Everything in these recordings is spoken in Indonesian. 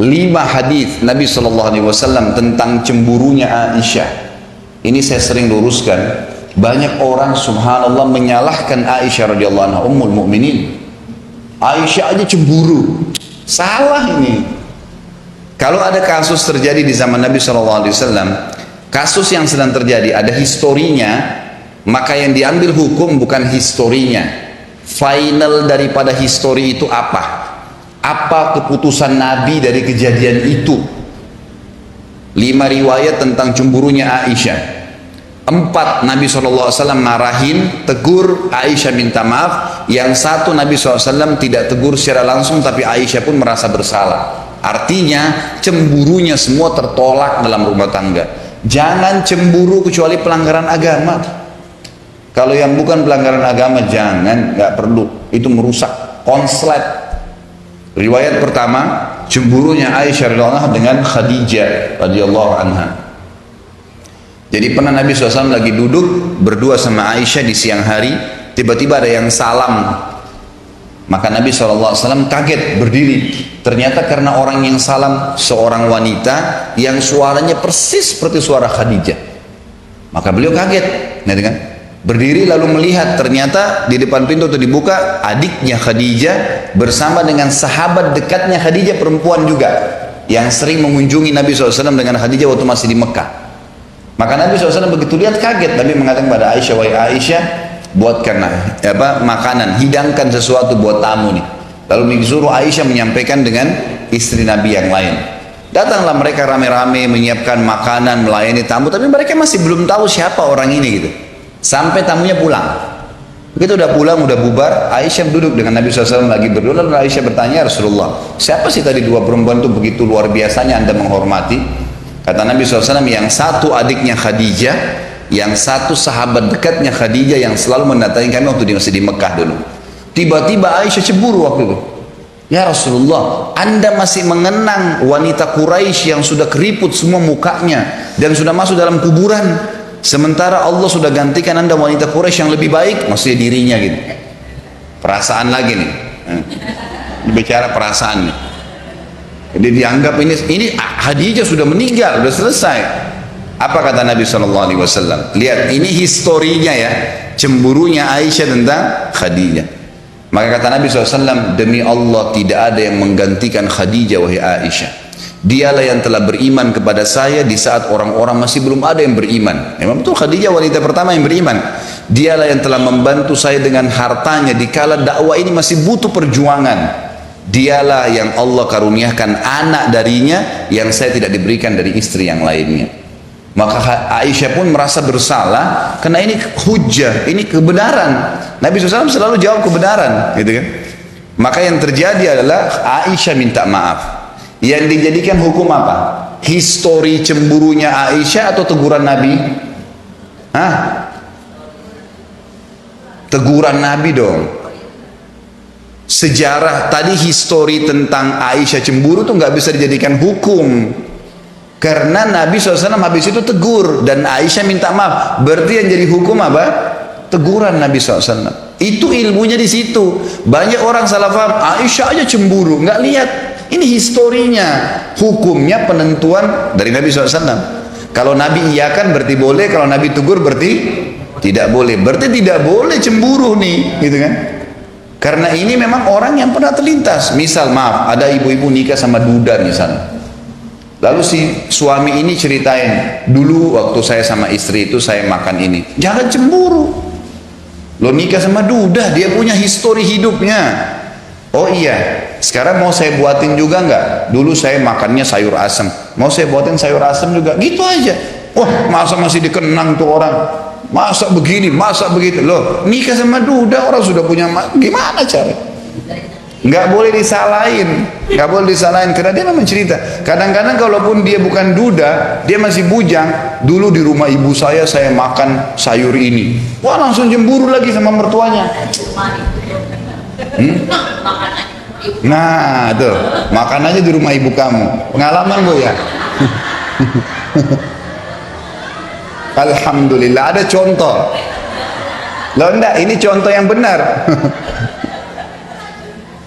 5 hadis Nabi SAW tentang cemburunya Aisyah. Ini saya sering luruskan. Banyak orang subhanallah menyalahkan Aisyah radhiyallahu anha ummul mukminin. Aisyah aja cemburu. Salah ini. Kalau ada kasus terjadi di zaman Nabi SAW, kasus yang sedang terjadi ada historinya, maka yang diambil hukum bukan historinya. Final daripada histori itu apa? Apa keputusan Nabi dari kejadian itu? 5 riwayat tentang cemburunya Aisyah. 4 Nabi SAW marahin, tegur, Aisyah minta maaf. Yang 1 Nabi SAW tidak tegur secara langsung, tapi Aisyah pun merasa bersalah. Artinya cemburunya semua tertolak dalam rumah tangga. Jangan cemburu kecuali pelanggaran agama. Kalau yang bukan pelanggaran agama jangan, nggak perlu. Itu merusak konslet. Riwayat pertama, cemburunya Aisyah radhiyallahu anha dengan Khadijah radhiyallahu anha. Jadi pernah Nabi SAW lagi duduk berdua sama Aisyah di siang hari, tiba-tiba ada yang salam. Maka Nabi SAW kaget berdiri. Ternyata karena orang yang salam seorang wanita yang suaranya persis seperti suara Khadijah. Maka beliau kaget, kan? Berdiri lalu melihat, ternyata di depan pintu itu dibuka, adiknya Khadijah bersama dengan sahabat dekatnya Khadijah, perempuan juga, yang sering mengunjungi Nabi SAW dengan Khadijah waktu masih di Mekah. Maka Nabi SAW begitu lihat kaget. Nabi mengatakan kepada Aisyah, wahai Aisyah, buatkan makanan, hidangkan sesuatu buat tamu nih. Lalu disuruh Aisyah menyampaikan dengan istri Nabi yang lain. Datanglah mereka rame-rame menyiapkan makanan, melayani tamu, tapi mereka masih belum tahu siapa orang ini gitu. Sampai tamunya pulang. Begitu udah pulang, udah bubar, Aisyah duduk dengan Nabi SAW lagi berdua. Lalu Aisyah bertanya, Rasulullah, siapa sih tadi 2 perempuan itu begitu luar biasanya Anda menghormati? Kata Nabi SAW, yang satu adiknya Khadijah, yang satu sahabat dekatnya Khadijah yang selalu mendatangi kami waktu masih di Mekah dulu. Tiba-tiba Aisyah cemburu waktu itu. Ya Rasulullah, Anda masih mengenang wanita Quraisy yang sudah keriput semua mukanya dan sudah masuk dalam kuburan. Sementara Allah sudah gantikan Anda wanita Quraisy yang lebih baik, maksudnya dirinya gitu. Perasaan lagi nih. Bicara perasaan nih. Jadi dianggap ini Khadijah sudah meninggal, sudah selesai. Apa kata Nabi SAW? Lihat, ini historinya ya, cemburunya Aisyah tentang Khadijah. Maka kata Nabi SAW, demi Allah tidak ada yang menggantikan Khadijah wahai Aisyah. Dialah yang telah beriman kepada saya di saat orang-orang masih belum ada yang beriman. Memang betul Khadijah wanita pertama yang beriman. Dialah yang telah membantu saya dengan hartanya dikala dakwah ini masih butuh perjuangan. Dialah yang Allah karuniakan anak darinya yang saya tidak diberikan dari istri yang lainnya. Maka Aisyah pun merasa bersalah karena ini hujjah, ini kebenaran. Nabi SAW selalu jawab kebenaran, gitu kan? Maka yang terjadi adalah Aisyah minta maaf. Yang dijadikan hukum apa? Histori cemburunya Aisyah atau teguran Nabi? Hah? Teguran Nabi dong. Sejarah tadi, histori tentang Aisyah cemburu tuh nggak bisa dijadikan hukum. Karena Nabi SAW habis itu tegur dan Aisyah minta maaf. Berarti yang jadi hukum apa? Teguran Nabi SAW. Itu ilmunya di situ. Banyak orang salah paham, Aisyah aja cemburu, nggak lihat. Ini historinya, hukumnya penentuan dari Nabi SAW. Kalau Nabi iyakan berarti boleh, kalau Nabi tegur berarti tidak boleh. Berarti tidak boleh cemburu nih, gitu kan? Karena ini memang orang yang pernah terlintas. Misal maaf, ada ibu-ibu nikah sama duda misalnya. Lalu si suami ini ceritain, dulu waktu saya sama istri itu saya makan ini. Jangan cemburu. Lo nikah sama duda, dia punya histori hidupnya. Oh iya, sekarang mau saya buatin juga nggak? Dulu saya makannya sayur asem, mau saya buatin sayur asem juga, gitu aja. Wah, masa masih dikenang tuh orang? Masa begini, masa begitu? Loh, nikah sama duda, orang sudah punya, gimana cara? Nggak boleh disalahin, nggak boleh disalahin karena dia memang cerita. Kadang-kadang kalaupun dia bukan duda, dia masih bujang. Dulu di rumah ibu saya makan sayur ini. Wah, langsung cemburu lagi sama mertuanya. Nah tuh, makan aja di rumah ibu kamu. Pengalaman gue ya. Alhamdulillah ada contoh. Loh enggak, ini contoh yang benar.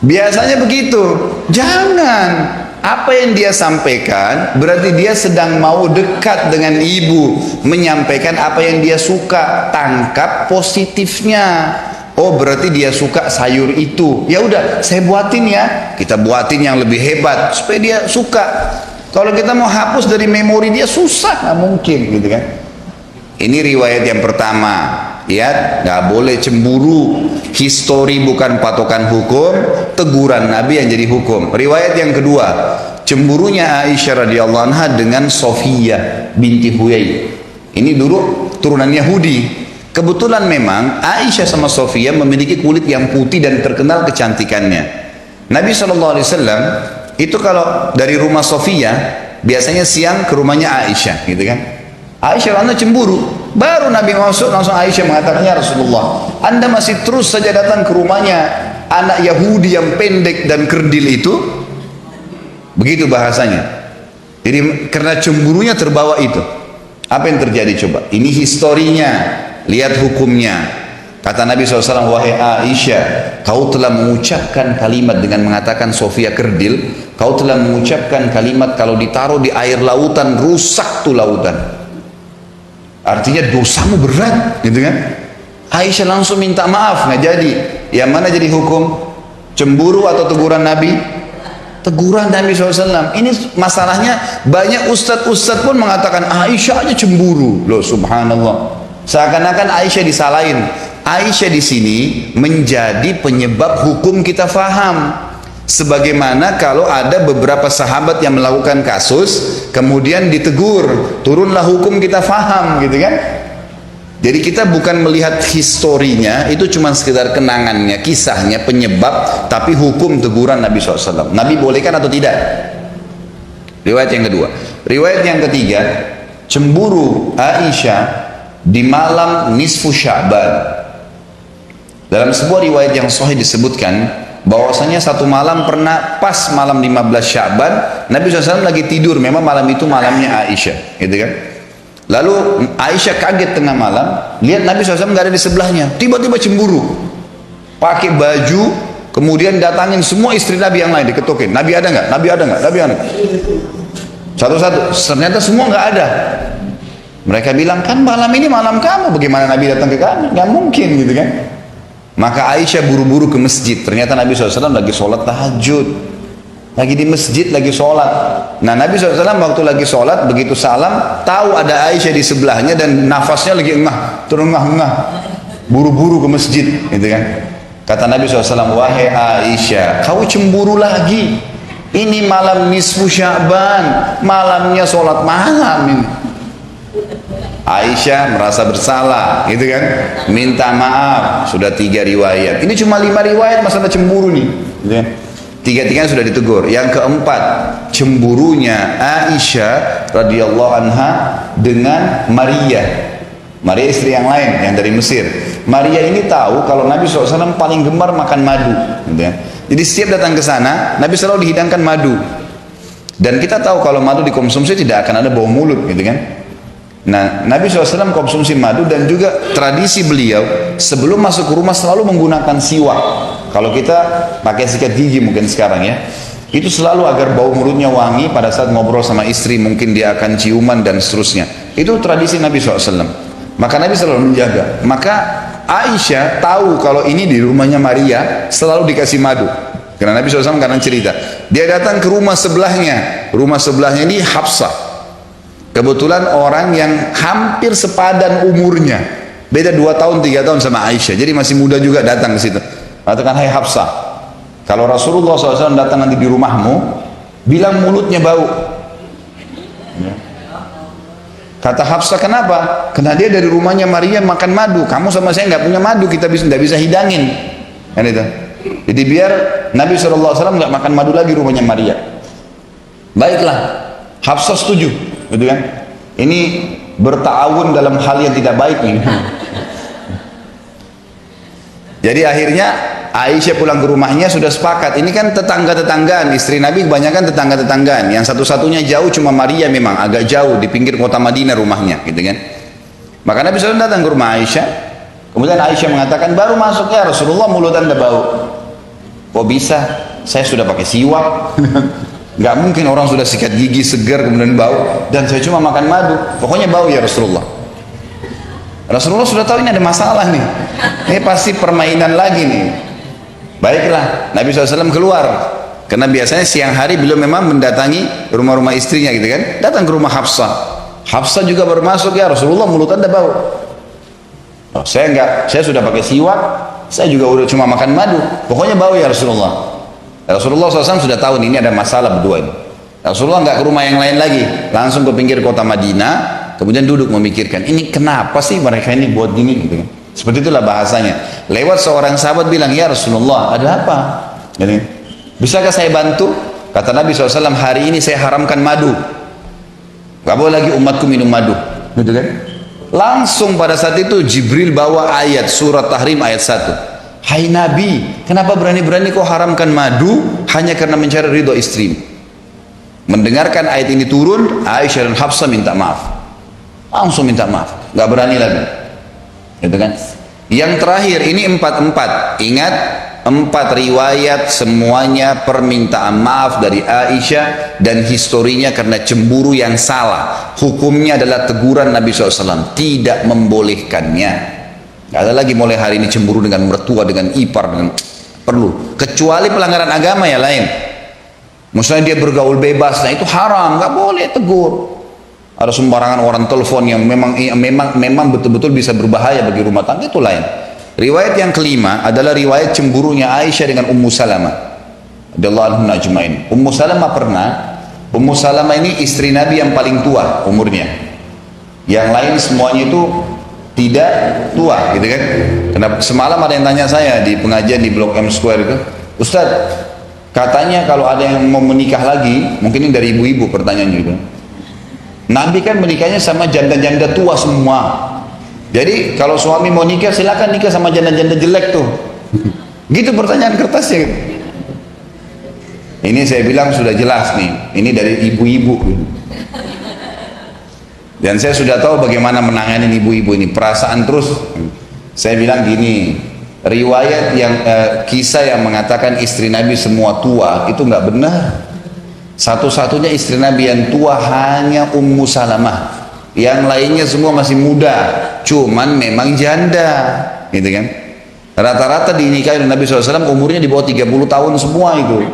Biasanya begitu. Jangan. Apa yang dia sampaikan berarti dia sedang mau dekat dengan ibu, menyampaikan apa yang dia suka. Tangkap positifnya. Oh, berarti dia suka sayur itu. Ya udah, saya buatin ya. Kita buatin yang lebih hebat supaya dia suka. Kalau kita mau hapus dari memori dia susah, nggak mungkin gitu kan. Ini riwayat yang pertama. Ya, nggak boleh cemburu. Histori bukan patokan hukum, teguran Nabi yang jadi hukum. Riwayat yang kedua, cemburunya Aisyah radhiyallahu anha dengan Sofia binti Huyai. Ini dulu turunan Yahudi. Kebetulan memang Aisyah sama Sofia memiliki kulit yang putih dan terkenal kecantikannya. Nabi SAW itu kalau dari rumah Sofia biasanya siang ke rumahnya Aisyah, gitu kan? Aisyah anda cemburu. Baru Nabi masuk langsung Aisyah mengatakan, ya Rasulullah, anda masih terus saja datang ke rumahnya anak Yahudi yang pendek dan kerdil itu. Begitu bahasanya. Jadi karena cemburunya terbawa itu. Apa yang terjadi coba? Ini historinya. Lihat hukumnya. Kata Nabi SAW, wahai Aisyah, kau telah mengucapkan kalimat dengan mengatakan Sofia kerdil. Kau telah mengucapkan kalimat kalau ditaruh di air lautan, rusak tuh lautan. Artinya dosamu berat, gitu kan? Aisyah langsung minta maaf, nggak jadi. Yang mana jadi hukum? Cemburu atau teguran Nabi? Teguran Nabi SAW. Ini masalahnya banyak ustadz-ustadz pun mengatakan Aisyah aja cemburu. Loh, subhanallah. Seakan-akan Aisyah disalahin. Aisyah di sini menjadi penyebab hukum kita faham. Sebagaimana kalau ada beberapa sahabat yang melakukan kasus kemudian ditegur, turunlah hukum, kita faham, gitu kan? Jadi kita bukan melihat historinya, itu cuma sekedar kenangannya, kisahnya, penyebab, tapi hukum teguran Nabi SAW. Nabi bolehkan atau tidak? Riwayat yang kedua. Riwayat yang ketiga, cemburu Aisyah di malam nisfu Sya'ban. Dalam sebuah riwayat yang sahih disebutkan bahwasanya satu malam pernah pas malam 15 Sya'ban, Nabi SAW lagi tidur, memang malam itu malamnya Aisyah, gitu kan? Lalu Aisyah kaget tengah malam, lihat Nabi SAW nggak ada di sebelahnya, tiba-tiba cemburu, pakai baju, kemudian datangin semua istri Nabi yang lain, diketukin, Nabi ada nggak? Nabi ada nggak? Nabi ada nggak? Satu-satu, ternyata semua nggak ada. Mereka bilang, kan malam ini malam kamu, bagaimana Nabi datang ke kami? Nggak mungkin, gitu kan? Maka Aisyah buru-buru ke masjid. Ternyata Nabi SAW lagi sholat tahajud, lagi di masjid, lagi sholat. Nah, Nabi SAW waktu lagi sholat, begitu salam, tahu ada Aisyah di sebelahnya dan nafasnya lagi engah, terengah-engah, buru-buru ke masjid, gitu kan? Kata Nabi SAW, wahai Aisyah, kau cemburu lagi? Ini malam nisfu Sya'ban, malamnya sholat malam ini. Aisyah merasa bersalah, gitu kan? Minta maaf. Sudah 3 riwayat. Ini cuma 5 riwayat masalah cemburu nih, gitu kan? 3-tiganya sudah ditegur. Yang keempat, cemburunya Aisyah radhiyallahu anha dengan Maria. Maria istri yang lain yang dari Mesir. Maria ini tahu kalau Nabi SAW paling gemar makan madu, gitu kan? Jadi setiap datang ke sana, Nabi selalu dihidangkan madu. Dan kita tahu kalau madu dikonsumsi tidak akan ada bau mulut, gitu kan? Nah, Nabi SAW konsumsi madu dan juga tradisi beliau sebelum masuk ke rumah selalu menggunakan siwak. Kalau kita pakai sikat gigi mungkin sekarang ya, itu selalu agar bau mulutnya wangi pada saat ngobrol sama istri, mungkin dia akan ciuman dan seterusnya. Itu tradisi Nabi SAW. Maka Nabi selalu menjaga. Maka Aisyah tahu kalau ini di rumahnya Maria selalu dikasih madu. Karena Nabi SAW kadang cerita, dia datang ke rumah sebelahnya. Rumah sebelahnya ini Hafsah. Kebetulan orang yang hampir sepadan umurnya, beda 2 tahun 3 tahun sama Aisyah, jadi masih muda juga datang ke situ. Katakan, hai Hafsah, kalau Rasulullah SAW datang nanti di rumahmu, bilang mulutnya bau. Kata Hafsah, kenapa? Karena dia dari rumahnya Maria makan madu, kamu sama saya nggak punya madu, kita tidak bisa hidangin, kan itu. Jadi biar Nabi SAW nggak makan madu lagi rumahnya Maria. Baiklah, Hafsah setuju. Gitu kan? Ini bertawun dalam hal yang tidak baik nih. Jadi akhirnya Aisyah pulang ke rumahnya sudah sepakat. Ini kan tetangga-tetanggaan, istri Nabi kebanyakan tetangga-tetanggaan. Yang satu-satunya jauh cuma Maria, memang agak jauh di pinggir kota Madinah rumahnya, gitu kan? Maka Nabi SAW datang ke rumah Aisyah. Kemudian Aisyah mengatakan, baru masuk ya Rasulullah mulut anda bau. Kok bisa? Saya sudah pakai siwak. Nggak mungkin orang sudah sikat gigi segar kemudian bau, dan saya cuma makan madu, pokoknya bau ya Rasulullah. Rasulullah sudah tahu ini ada masalah nih, ini pasti permainan lagi nih. Baiklah, Nabi SAW keluar, karena biasanya siang hari beliau memang mendatangi rumah-rumah istrinya gitu kan, datang ke rumah Hafsah. Hafsah juga baru masuk, ya Rasulullah mulut anda bau. Oh, saya enggak, saya sudah pakai siwak, saya juga udah cuma makan madu, pokoknya bau ya Rasulullah. Rasulullah SAW sudah tahu nih, ini ada masalah berdua ini. Rasulullah nggak ke rumah yang lain lagi, langsung ke pinggir kota Madinah, kemudian duduk memikirkan, ini kenapa sih mereka ini buat gini gitu kan. Seperti itulah bahasanya. Lewat seorang sahabat bilang, ya Rasulullah, ada apa? Jadi, bisakah saya bantu? Kata Nabi SAW, hari ini saya haramkan madu. Gak boleh lagi umatku minum madu. Gitu kan? Langsung pada saat itu Jibril bawa ayat surat Tahrim ayat 1. Hai Nabi, kenapa berani-berani kau haramkan madu hanya karena mencari ridho istri? Mendengarkan ayat ini turun, Aisyah dan Hafsah minta maaf. Langsung minta maaf, gak berani lagi. Gitu kan? Yang terakhir ini 4 ingat, 4 riwayat semuanya permintaan maaf dari Aisyah, dan historinya karena cemburu yang salah. Hukumnya adalah teguran Nabi SAW, tidak membolehkannya. Gak ada lagi mulai hari ini cemburu dengan mertua, dengan ipar, dengan perlu. Kecuali pelanggaran agama ya lain. Misalnya dia bergaul bebas, nah itu haram, gak boleh tegur. Ada sembarangan orang telepon yang memang betul-betul bisa berbahaya bagi rumah tangga, itu lain. Riwayat yang kelima adalah riwayat cemburunya Aisyah dengan Ummu Salamah radhiyallahu anha ajmain. Ummu Salamah ini istri Nabi yang paling tua umurnya. Yang lain semuanya itu tidak tua, gitu kan? Karena semalam ada yang tanya saya di pengajian di Blok M Square itu, Ustaz, katanya kalau ada yang mau menikah lagi, mungkin ini dari ibu-ibu pertanyaannya itu. Nabi kan menikahnya sama janda-janda tua semua. Jadi kalau suami mau nikah, silakan nikah sama janda-janda jelek tuh. Gitu pertanyaan kertasnya. Ini saya bilang sudah jelas nih, ini dari ibu-ibu. Dan saya sudah tahu bagaimana menangani ibu-ibu ini, perasaan terus. Saya bilang gini, riwayat yang kisah yang mengatakan istri Nabi semua tua itu nggak benar. Satu-satunya istri Nabi yang tua hanya Ummu Salamah. Yang lainnya semua masih muda, cuman memang janda, gitu kan? Rata-rata dinikahi oleh Nabi SAW umurnya di bawah 30 tahun semua itu.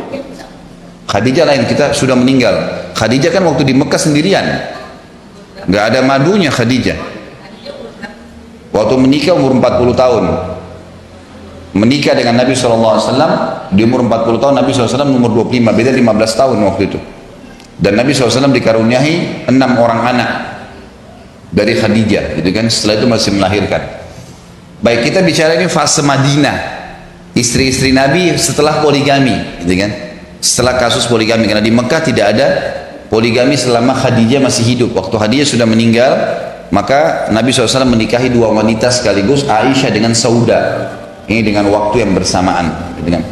Khadijah lain, kita sudah meninggal. Khadijah kan waktu di Mekah sendirian, nggak ada madunya Khadijah. Waktu menikah umur 40 tahun. Menikah dengan Nabi SAW di umur 40 tahun, Nabi SAW umur 25, beda 15 tahun waktu itu. Dan Nabi SAW dikaruniai 6 orang anak dari Khadijah, gitu kan? Setelah itu masih melahirkan. Baik, kita bicara ini fase Madinah, istri-istri Nabi setelah poligami, gitu kan? Setelah kasus poligami, karena di Mekah tidak ada poligami selama Khadijah masih hidup. Waktu Khadijah sudah meninggal, maka Nabi SAW menikahi 2 wanita sekaligus, Aisyah dengan Sauda. Ini dengan waktu yang bersamaan, gitu kan?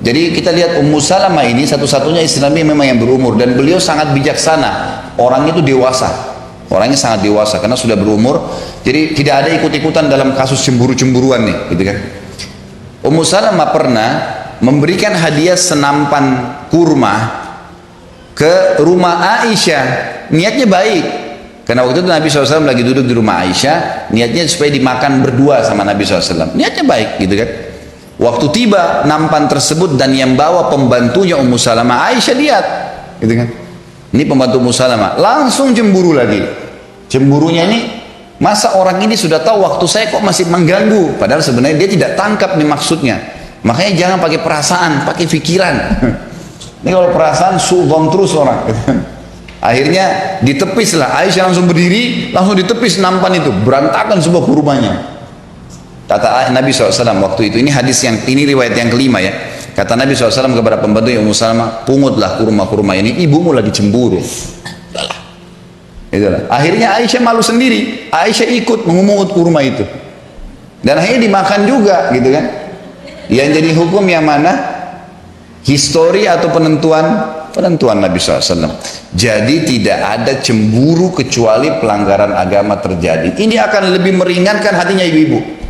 Jadi kita lihat Ummu Salamah ini satu-satunya istri Nabi memang yang berumur, dan beliau sangat bijaksana. Orangnya itu dewasa, orangnya sangat dewasa karena sudah berumur. Jadi tidak ada ikut-ikutan dalam kasus cemburu-cemburuan nih, gitu kan? Ummu Salamah pernah memberikan hadiah senampan kurma ke rumah Aisyah. Niatnya baik, karena waktu itu Nabi SAW lagi duduk di rumah Aisyah, niatnya supaya dimakan berdua sama Nabi SAW. Niatnya baik, gitu kan? Waktu tiba nampan tersebut dan yang bawa pembantunya Ummu Salamah, Aisyah lihat, gitu kan? Ini pembantu Ummu Salamah, langsung cemburu lagi. Cemburunya ini, masa orang ini sudah tahu waktu saya kok masih mengganggu, padahal sebenarnya dia tidak tangkap nih maksudnya. Makanya jangan pakai perasaan, pakai pikiran. Ini kalau perasaan suudon terus orang. Akhirnya ditepis lah, Aisyah langsung berdiri, langsung ditepis nampan itu, berantakan sebuah kurmanya. Kata Nabi SAW waktu itu, ini hadis yang, ini riwayat yang kelima ya. Kata Nabi SAW kepada pembantu Ummu Salamah, pungutlah kurma-kurma ini, ibumu lagi cemburu. Itulah. Akhirnya Aisyah malu sendiri, Aisyah ikut mengumungut kurma itu. Dan akhirnya dimakan juga, gitu kan. Yang jadi hukum yang mana? Histori atau penentuan Nabi SAW. Jadi tidak ada cemburu kecuali pelanggaran agama terjadi. Ini akan lebih meringankan hatinya ibu-ibu.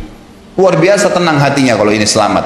Luar biasa tenang hatinya kalau ini selamat.